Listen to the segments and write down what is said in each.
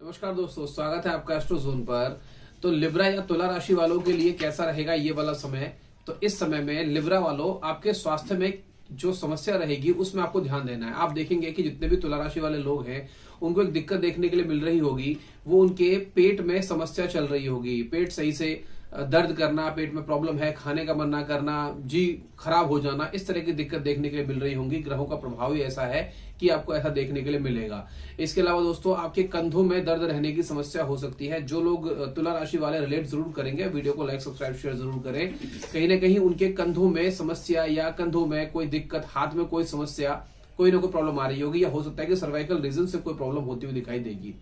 नमस्कार दोस्तों, स्वागत है आपका एस्ट्रो जोन पर। तो लिब्रा या तुला राशि वालों के लिए कैसा रहेगा ये वाला समय। तो इस समय में लिब्रा वालों, आपके स्वास्थ्य में जो समस्या रहेगी उसमें आपको ध्यान देना है। आप देखेंगे कि जितने भी तुला राशि वाले लोग हैं उनको एक दिक्कत देखने के लिए मिल रही होगी। वो उनके पेट में समस्या चल रही होगी, पेट सही से दर्द करना, पेट में प्रॉब्लम है, खाने का मन ना करना, जी खराब हो जाना, इस तरह की दिक्कत देखने के लिए मिल रही होंगी। ग्रहों का प्रभाव ही ऐसा है कि आपको ऐसा देखने के लिए मिलेगा। इसके अलावा दोस्तों, आपके कंधों में दर्द रहने की समस्या हो सकती है। जो लोग तुला राशि वाले रिलेट जरूर करेंगे, वीडियो को लाइक सब्सक्राइब शेयर जरूर करें। कहीं ना कहीं उनके कंधों में समस्या या कंधों में कोई दिक्कत, हाथ में कोई समस्या, कोई ना कोई प्रॉब्लम आ रही होगी, या हो सकता है कि सर्वाइकल रीजन से कोई प्रॉब्लम होती हुई दिखाई देगी।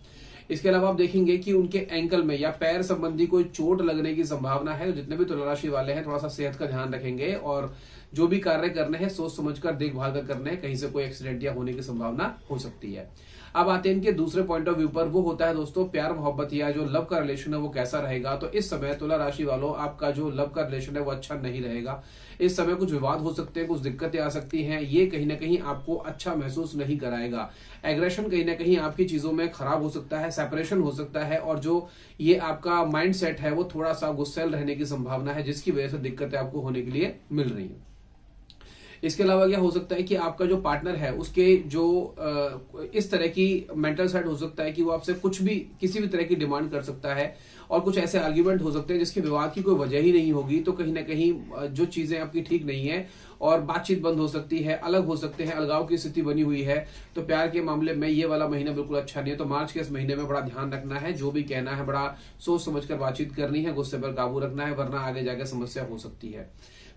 इसके अलावा आप देखेंगे कि उनके एंकल में या पैर संबंधी कोई चोट लगने की संभावना है। जितने भी तुला राशि वाले हैं थोड़ा सा सेहत का ध्यान रखेंगे, और जो भी कार्य करने हैं सोच समझकर देखभाल कर करने हैं, कहीं से कोई एक्सीडेंट या होने की संभावना हो सकती है। अब आते हैं इनके दूसरे पॉइंट ऑफ व्यू पर, वो होता है दोस्तों प्यार मोहब्बत या जो लव का रिलेशन है वो कैसा रहेगा। तो इस समय तुला राशि वालों, आपका जो लव का रिलेशन है वो अच्छा नहीं रहेगा। इस समय कुछ विवाद हो सकते हैं, कुछ दिक्कतें आ सकती हैं। ये कहीं ना कहीं आपको अच्छा महसूस नहीं कराएगा। एग्रेशन कहीं ना कहीं आपकी चीजों में खराब हो सकता है, सेपरेशन हो सकता है, और जो ये आपका माइंड सेट है वो थोड़ा सा गुस्सैल रहने की संभावना है, जिसकी वजह से दिक्कतें आपको होने के लिए मिल रही है। इसके अलावा क्या हो सकता है कि आपका जो पार्टनर है उसके जो इस तरह की मेंटल सेट हो सकता है कि वो आपसे कुछ भी, किसी भी तरह की डिमांड कर सकता है, और कुछ ऐसे आर्ग्यूमेंट हो सकते हैं जिसके विवाद की कोई वजह ही नहीं होगी। तो कहीं ना कहीं जो चीजें आपकी ठीक नहीं है और बातचीत बंद हो सकती है, अलग हो सकते हैं, अलगाव की स्थिति बनी हुई है। तो प्यार के मामले में ये वाला महीना बिल्कुल अच्छा नहीं है। तो मार्च के इस महीने में बड़ा ध्यान रखना है, जो भी कहना है बड़ा सोच समझकर बातचीत करनी है, गुस्से पर काबू रखना है, वरना आगे जाकर समस्या हो सकती है।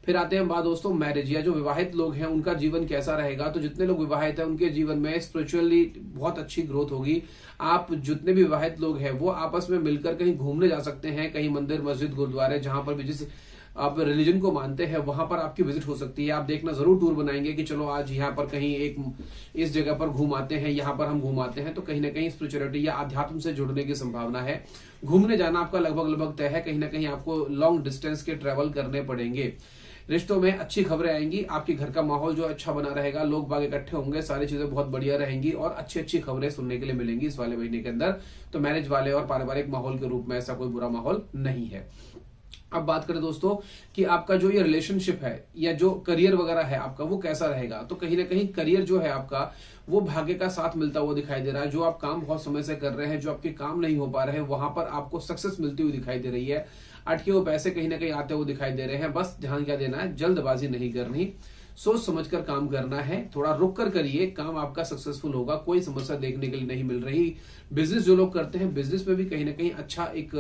फिर आते हैं बात दोस्तों मैरिज या जो विवाहित लोग हैं उनका जीवन कैसा रहेगा। तो जितने लोग विवाहित हैं उनके जीवन में स्पिरिचुअली बहुत अच्छी ग्रोथ होगी। आप जितने भी विवाहित लोग हैं वो आपस में मिलकर कहीं घूमने जा सकते हैं, कहीं मंदिर मस्जिद गुरुद्वारे, जहां पर भी जिस आप रिलीजन को मानते हैं वहां पर आपकी विजिट हो सकती है। आप देखना जरूर टूर बनाएंगे कि चलो आज यहाँ पर कहीं एक इस जगह पर घूम आते हैं, यहाँ पर हम घूम आते हैं। तो कहीं ना कहीं स्पिरिचुअलिटी या अध्यात्म से जुड़ने की संभावना है। घूमने जाना आपका लगभग तय है। कहीं ना कहीं आपको लॉन्ग डिस्टेंस के ट्रेवल करने पड़ेंगे। रिश्तों में अच्छी खबरें आएंगी। आपके घर का माहौल जो अच्छा बना रहेगा, लोग बाग इकट्ठे होंगे, सारी चीजें बहुत बढ़िया रहेंगी और अच्छी अच्छी खबरें सुनने के लिए मिलेंगी इस वाले महीने के अंदर। तो मैरिज वाले और पारिवारिक माहौल के रूप में ऐसा कोई बुरा माहौल नहीं है। अब बात करें दोस्तों कि आपका जो ये रिलेशनशिप है या जो करियर वगैरह है आपका, वो कैसा रहेगा। तो कहीं ना कहीं करियर जो है आपका वो भाग्य का साथ मिलता हुआ दिखाई दे रहा है। जो आप काम बहुत समय से कर रहे हैं, जो आपके काम नहीं हो पा रहे हैं, वहां पर आपको सक्सेस मिलती हुई दिखाई दे रही है। अटके हुए पैसे कहीं ना कहीं आते हुए दिखाई दे रहे हैं। बस ध्यान क्या देना है, जल्दबाजी नहीं करनी, सोच समझकर काम करना है। थोड़ा रुक कर करिए, काम आपका सक्सेसफुल होगा। कोई समस्या देखने के लिए नहीं मिल रही। बिजनेस जो लोग करते हैं, बिजनेस में भी कहीं ना कहीं अच्छा एक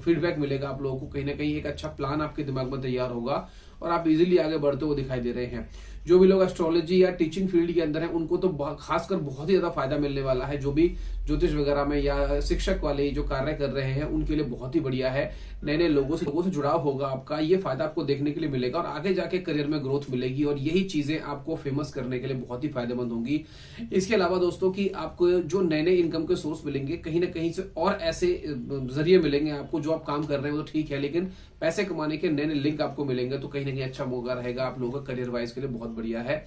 फीडबैक मिलेगा आप लोगों को। कहीं ना कहीं एक अच्छा प्लान आपके दिमाग में तैयार होगा और आप इजीली आगे बढ़ते हुए दिखाई दे रहे हैं। जो भी लोग एस्ट्रोलॉजी या टीचिंग फील्ड के अंदर हैं उनको तो खासकर बहुत ही ज्यादा फायदा मिलने वाला है। जो भी ज्योतिष वगैरह में या शिक्षक वाले जो कार्य कर रहे हैं उनके लिए बहुत ही बढ़िया है। नए नए लोगों से जुड़ाव होगा आपका, ये फायदा आपको देखने के लिए मिलेगा और आगे जाके करियर में ग्रोथ मिलेगी, और यही चीजें आपको फेमस करने के लिए बहुत ही फायदेमंद होंगी। इसके अलावा दोस्तों कि आपको जो नए नए इनकम के सोर्स मिलेंगे, कहीं ना कहीं से और ऐसे जरिए मिलेंगे आपको। जो आप काम कर रहे हैं वो तो ठीक है, लेकिन पैसे कमाने के नए नए लिंक आपको मिलेंगे। तो कहीं ना कहीं अच्छा मौका रहेगा आप लोगों का करियर वाइज के लिए, बहुत बढ़िया है।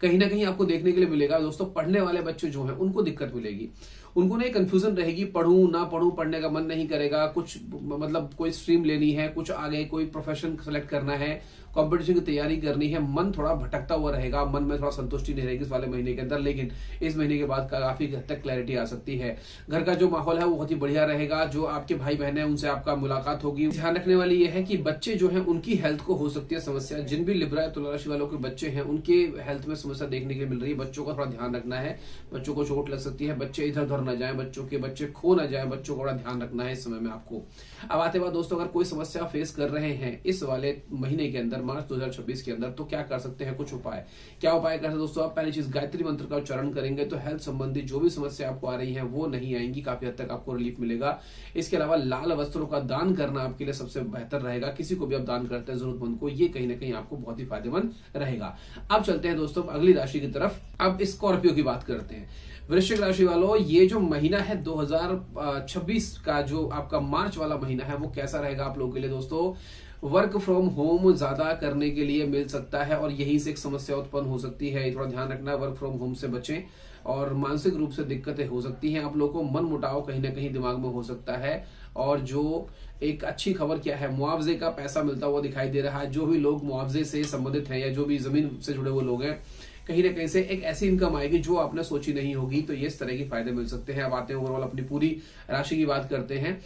कहीं ना कहीं आपको देखने के लिए मिलेगा दोस्तों पढ़ने वाले बच्चे जो हैं उनको दिक्कत मिलेगी। उनको ना कंफ्यूजन रहेगी, पढ़ूं ना पढ़ूं, पढ़ने का मन नहीं करेगा। कुछ मतलब कोई स्ट्रीम लेनी है, कुछ आगे कोई प्रोफेशन सेलेक्ट करना है, कंपटीशन की तैयारी करनी है, मन थोड़ा भटकता हुआ रहेगा, मन में थोड़ा संतुष्टि नहीं रहेगी इस वाले महीने के अंदर। लेकिन इस महीने के बाद काफी हद तक क्लैरिटी आ सकती है। घर का जो माहौल है वो बहुत ही बढ़िया रहेगा। जो आपके भाई बहन है उनसे आपका मुलाकात होगी। ध्यान रखने वाली ये है कि बच्चे जो है उनकी हेल्थ को हो सकती है समस्या। जिन भी लिब्रा या तुला राशि वालों के बच्चे हैं उनके हेल्थ में समस्या देखने के लिए मिल रही है। बच्चों का थोड़ा ध्यान रखना है, बच्चों को चोट लग सकती है, बच्चे इधर उधर न जाए, बच्चे खो ना जाए, बच्चों को बड़ा ध्यान रखना है इस समय में आपको। अब आते बाद दोस्तों, अगर कोई समस्या फेस कर रहे हैं इस वाले महीने के अंदर, मार्च 2026 के अंदर, तो क्या कर सकते हैं, कुछ उपाय। क्या उपाय कर सकते हैं दोस्तों। आप पहली चीज गायत्री मंत्र का उच्चारण करेंगे तो हेल्थ संबंधी जो भी समस्या आपको आ रही है वो नहीं आएंगी, काफी हद तक आपको रिलीफ मिलेगा। इसके अलावा लाल वस्त्रों का दान करना आपके लिए सबसे बेहतर रहेगा। किसी को भी आप दान करते हैं जरूरतमंद को, ये कहीं ना कहीं आपको बहुत ही फायदेमंद रहेगा। अब चलते हैं दोस्तों अगली राशि की तरफ। अब स्कॉर्पियो की बात करते हैं। वृश्चिक राशि वालों, ये जो महीना है 2026 का, जो आपका मार्च वाला महीना है, वो कैसा रहेगा आप लोगों के लिए दोस्तों। वर्क फ्रॉम होम ज्यादा करने के लिए मिल सकता है और यहीं से एक समस्या उत्पन्न हो सकती है। थोड़ा ध्यान रखना, वर्क फ्रॉम होम से बचें। और मानसिक रूप से दिक्कतें हो सकती हैं। आप लोगों को मन मुटाव कहीं ना कहीं दिमाग में हो सकता है। और जो एक अच्छी खबर क्या है, मुआवजे का पैसा मिलता हुआ दिखाई दे रहा है। जो भी लोग मुआवजे से संबंधित हैं या जो भी जमीन से जुड़े हुए लोग हैं, कहीं ना कहीं से एक ऐसी इनकम आएगी जो आपने सोची नहीं होगी। तो ये इस तरह के फायदे मिल सकते हैं। अब आते हैं ओवरऑल अपनी पूरी राशि की बात करते हैं।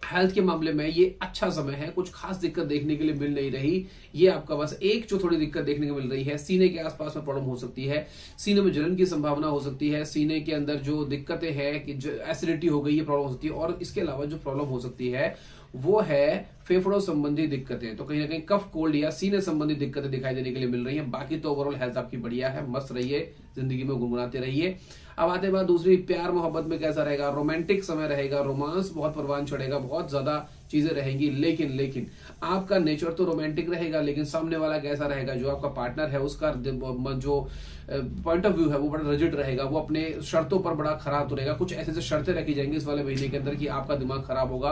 हेल्थ के मामले में ये अच्छा समय है, कुछ खास दिक्कत देखने के लिए मिल नहीं रही। ये आपका बस एक जो थोड़ी दिक्कत देखने को मिल रही है, सीने के आसपास में प्रॉब्लम हो सकती है, सीने में जलन की संभावना हो सकती है, सीने के अंदर जो दिक्कतें हैं कि एसिडिटी हो गई, ये प्रॉब्लम हो सकती है। और इसके अलावा जो प्रॉब्लम हो सकती है वो है फेफड़ों संबंधी दिक्कतें। तो कहीं ना कहीं कफ, कोल्ड या सीने संबंधी दिक्कतें दिखाई देने के लिए मिल रही हैं। बाकी तो ओवरऑल हेल्थ आपकी बढ़िया है, मस्त रहिए, जिंदगी में गुनगुनाते रहिए। अब आते बात दूसरी, प्यार मोहब्बत में कैसा रहेगा। रोमांटिक समय रहेगा, रोमांस बहुत परवान चढ़ेगा, बहुत ज्यादा चीजें रहेंगी। लेकिन आपका नेचर तो रोमांटिक रहेगा, लेकिन सामने वाला कैसा रहेगा, जो आपका पार्टनर है उसका जो पॉइंट ऑफ व्यू है वो बड़ा रिजिड रहेगा। वो अपने शर्तों पर बड़ा खरा उतरेगा। कुछ ऐसे शर्तें रखी जाएंगी इस वाले महीने के अंदर कि आपका दिमाग खराब होगा।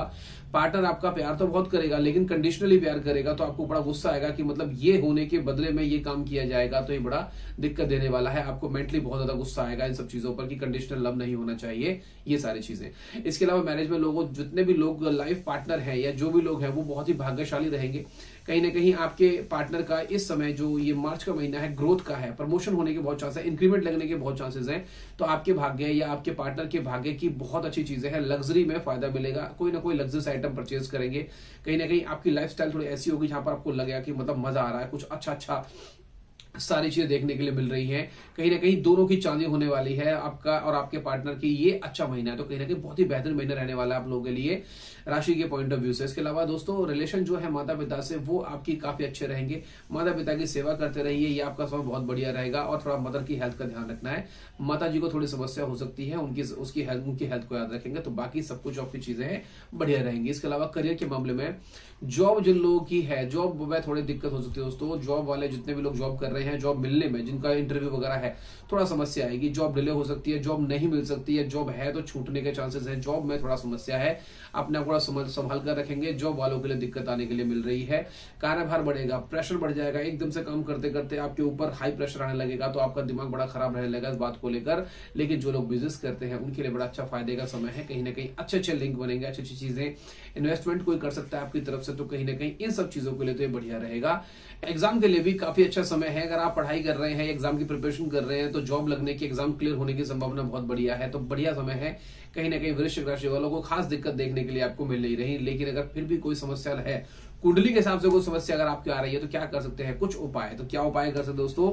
पार्टनर आपका प्यार तो बहुत करेगा, लेकिन कंडीशनली प्यार करेगा। तो आपको बड़ा गुस्सा आएगा कि मतलब ये होने के बदले में ये काम किया जाएगा, तो ये बड़ा दिक्कत देने वाला है। आपको मेंटली बहुत ज्यादा गुस्सा आएगा इन सब चीजों पर कि कंडीशनल लव नहीं होना चाहिए, ये सारी चीजें। इसके अलावा मैरिज में लोगों, जितने भी लोग लाइफ पार्टनर हैं या जो भी लोग हैं, वो बहुत ही भाग्यशाली रहेंगे। कहीं ना कहीं आपके पार्टनर का इस समय, जो ये मार्च का महीना है, ग्रोथ का है, प्रमोशन होने के बहुत चांस है, इंक्रीमेंट लगने के बहुत चांसेस हैं। तो आपके भाग्य या आपके पार्टनर के भाग्य की बहुत अच्छी चीजें हैं। लग्जरी में फायदा मिलेगा, कोई ना कोई लग्जरीस आइटम परचेज करेंगे। कहीं ना कहीं आपकी लाइफस्टाइल थोड़ी ऐसी होगी जहां पर आपको लगेगा कि मतलब मजा आ रहा है, कुछ अच्छा सारी चीजें देखने के लिए मिल रही हैं। कहीं ना कहीं दोनों की चांदी होने वाली है, आपका और आपके पार्टनर की। ये अच्छा महीना है, तो कहीं ना कहीं बहुत ही बेहतरीन महीना रहने वाला है आप लोगों के लिए राशि के पॉइंट ऑफ व्यू से। इसके अलावा दोस्तों, रिलेशन जो है माता पिता से, वो आपकी काफी अच्छे रहेंगे। माता पिता की सेवा करते रहिए, ये आपका समय बहुत बढ़िया रहेगा। और थोड़ा मदर की हेल्थ का ध्यान रखना है। माता जी को थोड़ी समस्या हो सकती है, उनकी हेल्थ को याद रखेंगे तो बाकी सब कुछ आपकी चीजें हैं बढ़िया रहेंगी। इसके अलावा करियर के मामले में, जॉब जिन लोगों की है, जॉब में थोड़ी दिक्कत हो सकती है दोस्तों। जॉब वाले जितने भी लोग जॉब कर रहे हैं, जॉब मिलने में, जिनका इंटरव्यू वगैरह है, थोड़ा समस्या आएगी। जॉब डिले हो सकती है, जॉब नहीं मिल सकती है, जॉब है तो छूटने के चांसेस है। जॉब में थोड़ा समस्या है, अपने आप को संभाल कर रखेंगे। जॉब वालों के लिए दिक्कत आने के लिए मिल रही है। कार्यभार बढ़ेगा, प्रेशर बढ़ जाएगा, एकदम से काम करते करते आपके ऊपर हाई प्रेशर आने लगेगा, तो आपका दिमाग बड़ा खराब रहने लगेगा इस बात को लेकर। लेकिन जो लोग बिजनेस करते हैं उनके लिए बड़ा अच्छा फायदे का समय है। कहीं ना कहीं अच्छे लिंक बनेंगे, अच्छी चीजें, इन्वेस्टमेंट कोई कर सकता है आपकी तरफ से, तो कहीं ना कहीं इन सब चीजों के लिए तो ये बढ़िया रहेगा। एग्जाम के लिए भी काफी अच्छा समय है। अगर आप पढ़ाई कर रहे हैं, एग्जाम की प्रिपरेशन कर रहे हैं, तो जॉब लगने की, एग्जाम क्लियर होने की संभावना बहुत बढ़िया है। तो बढ़िया समय है। कहीं ना कहीं वृश्चिक राशि वालों को खास दिक्कत देखने के लिए आपको मिल नहीं रही। लेकिन अगर फिर भी कोई समस्या है, कुंडली के हिसाब से कोई समस्या अगर आपकी आ रही है, तो क्या कर सकते हैं, कुछ उपाय। तो क्या उपाय कर सकते हैं दोस्तों?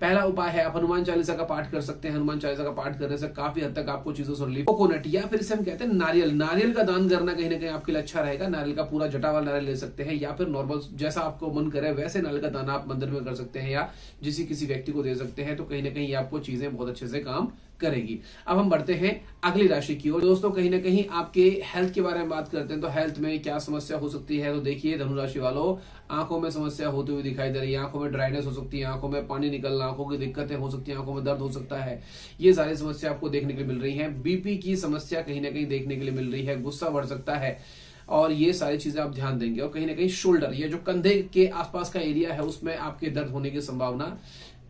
पहला उपाय है, आप हनुमान चालीसा का पाठ कर सकते हैं। हनुमान चालीसा का पाठ करने से काफी हद तक आपको चीजों से रिलीफ। कोकोनट, या फिर इसे हम कहते हैं नारियल का दान करना कहीं ना कहीं आपके लिए अच्छा रहेगा। नारियल का पूरा जटा वाला नारियल ले सकते हैं, या फिर नॉर्मल जैसा आपको मन करे वैसे नारियल का दाना आप मंदिर में कर सकते हैं, या किसी व्यक्ति को दे सकते हैं। तो कहीं ना कहीं आपको चीजें बहुत अच्छे से काम करेगी। अब हम बढ़ते हैं अगली राशि की ओर। दोस्तों, कहीं ना कहीं आपके हेल्थ के बारे में बात करते हैं, तो हेल्थ में क्या समस्या हो सकती है। तो देखिए धनु राशि वालों, आंखों में समस्या होती हुई दिखाई दे रही है। आंखों में ड्राइनेस हो सकती है, आंखों में पानी निकलना, आंखों की दिक्कतें हो सकती है, आंखों में दर्द हो सकता है। ये सारी समस्या आपको देखने के लिए मिल रही है। बीपी की समस्या कहीं ना कहीं देखने के लिए मिल रही है। गुस्सा बढ़ सकता है, और ये सारी चीजें आप ध्यान देंगे। और कहीं ना कहीं शोल्डर, ये जो कंधे के आसपास का एरिया है, उसमें आपके दर्द होने की संभावना,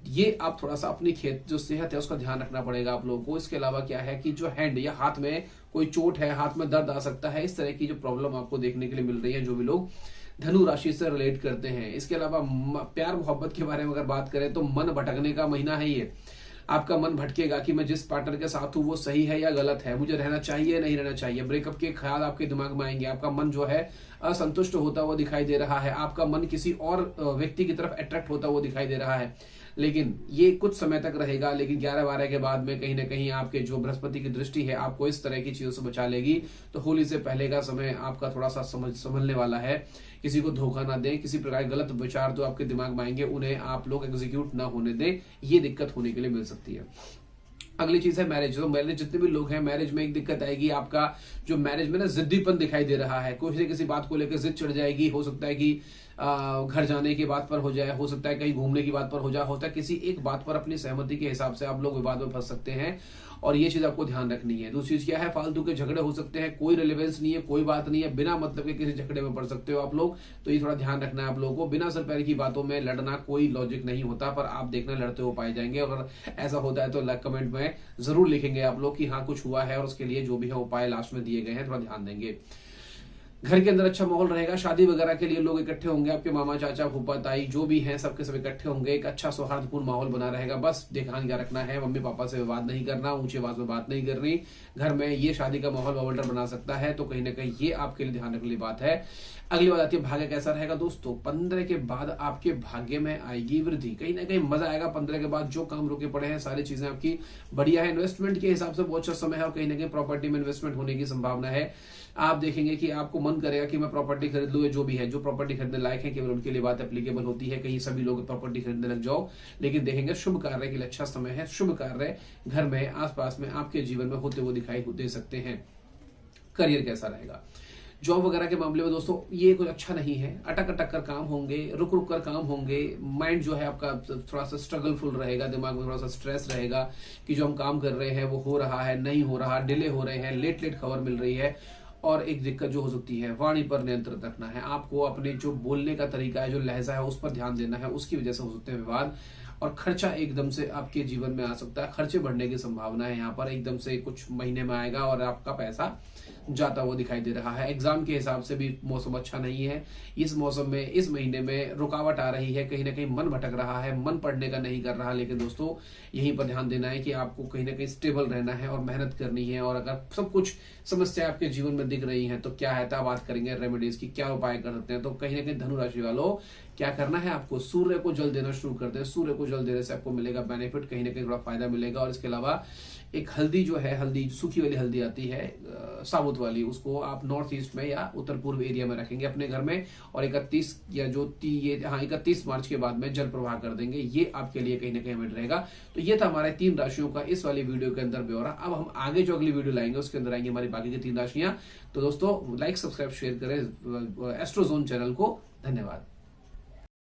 ये आप थोड़ा सा अपनी जो सेहत है उसका ध्यान रखना पड़ेगा आप लोगों को। इसके अलावा क्या है कि जो हैंड या हाथ में कोई चोट है, हाथ में दर्द आ सकता है। इस तरह की जो प्रॉब्लम आपको देखने के लिए मिल रही है, जो भी लोग धनु राशि से रिलेट करते हैं। इसके अलावा प्यार मोहब्बत के बारे में अगर बात करें, तो मन भटकने का महीना है ये। आपका मन भटकेगा कि मैं जिस पार्टनर के साथ हूं वो सही है या गलत है, मुझे रहना चाहिए नहीं रहना चाहिए। ब्रेकअप के ख्याल आपके दिमाग में आएंगे। आपका मन जो है असंतुष्ट होता हुआ दिखाई दे रहा है। आपका मन किसी और व्यक्ति की तरफ अट्रैक्ट होता हुआ दिखाई दे रहा है। लेकिन ये कुछ समय तक रहेगा। लेकिन 11-12 के बाद में कहीं ना कहीं आपके जो बृहस्पति की दृष्टि है आपको इस तरह की चीजों से बचा लेगी। तो होली से पहले का समय आपका थोड़ा सा संभलने वाला है। किसी को धोखा ना दें, किसी प्रकार गलत विचार जो आपके दिमाग में आएंगे उन्हें आप लोग एग्जीक्यूट ना होने दें। ये दिक्कत होने के लिए मिल सकती है। अगली चीज है मैरिज। तो मैरिज जितने भी लोग हैं, मैरिज में एक दिक्कत आएगी। आपका जो मैरिज में ना जिद्दीपन दिखाई दे रहा है, किसी बात को लेकर जिद चढ़ जाएगी। हो सकता है कि घर जाने की बात पर हो जाए, हो सकता है कहीं घूमने की बात पर हो जाए, होता है किसी एक बात पर अपनी सहमति के हिसाब से आप लोग विवाद में फंस सकते हैं, और ये चीज आपको ध्यान रखनी है। दूसरी चीज क्या है, फालतू के झगड़े हो सकते हैं, कोई रिलेवेंस नहीं है, कोई बात नहीं है, बिना मतलब के किसी झगड़े में पड़ सकते हो आप लोग। तो ये थोड़ा ध्यान रखना है आप लोगों को। बिना सर पैर की बातों में लड़ना कोई लॉजिक नहीं होता, पर आप देखना लड़ते हुए पाए जाएंगे। अगर ऐसा होता है तो कमेंट में जरूर लिखेंगे आप लोग कि हाँ कुछ हुआ है, और उसके लिए जो भी है उपाय लास्ट में दिए गए हैं, थोड़ा ध्यान देंगे। घर के अंदर अच्छा माहौल रहेगा, शादी वगैरह के लिए लोग इकट्ठे होंगे, आपके मामा चाचा फूफा ताई जो भी हैं सबके सब इकट्ठे होंगे, एक अच्छा सौहार्दपूर्ण माहौल बना रहेगा। बस ध्यान क्या रखना है, मम्मी पापा से विवाद नहीं करना, ऊंची आवाज में बात नहीं करनी। घर में ये शादी का माहौल बवंडर बना सकता है, तो कहीं ना कहीं ये आपके लिए ध्यान रखने वाली बात है। अगली बात आती है भाग्य कैसा रहेगा दोस्तों। 15 के बाद आपके भाग्य में आएगी वृद्धि, कहीं ना कहीं मजा आएगा। 15 के बाद जो काम रुके पड़े हैं सारी चीजें आपकी बढ़िया है। इन्वेस्टमेंट के हिसाब से बहुत अच्छा समय है, और कहीं ना कहीं प्रॉपर्टी में इन्वेस्टमेंट होने की संभावना है। आप देखेंगे कि आपको मन करेगा कि मैं प्रॉपर्टी खरीद लूं, जो भी है जो प्रॉपर्टी खरीदने लायक है केवल उनके लिए बात एप्लीकेबल होती है। कहीं सभी लोग प्रॉपर्टी खरीदने लग जाओ, लेकिन देखेंगे शुभ कार्य के लिए अच्छा समय है। शुभ कार्य घर में आसपास में आपके जीवन में होते हुए दिखाई दे सकते हैं। करियर कैसा रहेगा, जॉब वगैरह के मामले में दोस्तों ये कुछ अच्छा नहीं है। अटक अटक कर काम होंगे, रुक रुक कर काम होंगे। माइंड जो है आपका थोड़ा सा स्ट्रगलफुल रहेगा, दिमाग में थोड़ा सा स्ट्रेस रहेगा कि जो हम काम कर रहे हैं वो हो रहा है नहीं हो रहा, डिले हो रहे हैं, लेट लेट खबर मिल रही है। और एक दिक्कत जो हो सकती है, वाणी पर नियंत्रण रखना है आपको। अपने जो बोलने का तरीका है, जो लहजा है, उस पर ध्यान देना है। उसकी वजह से हो सकते हैं विवाद, और खर्चा एकदम से आपके जीवन में आ सकता है। खर्चे बढ़ने की संभावना है यहाँ पर, एकदम से कुछ महीने में आएगा और आपका पैसा जाता हुआ दिखाई दे रहा है। एग्जाम के हिसाब से भी मौसम अच्छा नहीं है। इस मौसम में, इस महीने में रुकावट आ रही है, कहीं ना कहीं मन भटक रहा है, मन पढ़ने का नहीं कर रहा। लेकिन दोस्तों यहीं पर ध्यान देना है कि आपको कहीं ना कहीं स्टेबल रहना है और मेहनत करनी है। और अगर सब कुछ समस्या आपके जीवन में दिख रही है तो क्या है, बात करेंगे रेमेडीज की, क्या उपाय कर सकते हैं। तो कहीं ना कहीं धनु राशि वालों क्या करना है, आपको सूर्य को जल देना शुरू कर दें। सूर्य को जल देने से आपको मिलेगा बेनिफिट, कहीं ना कहीं थोड़ा फायदा मिलेगा। और इसके अलावा एक हल्दी जो है, हल्दी सूखी वाली हल्दी आती है साबुत वाली, उसको आप नॉर्थ ईस्ट में या उत्तर पूर्व एरिया में रखेंगे अपने घर में, और 31 या जो 31 मार्च के बाद में जल प्रवाह कर देंगे। ये आपके लिए कहीं ना कहीं हमें रहेगा। तो ये था हमारे 3 राशियों का इस वाली वीडियो के अंदर ब्यौरा। अब हम आगे जो अगली वीडियो लाएंगे उसके अंदर आएंगे हमारी बाकी की 3 राशियां। तो दोस्तों लाइक सब्सक्राइब शेयर करें एस्ट्रोजोन चैनल को। धन्यवाद।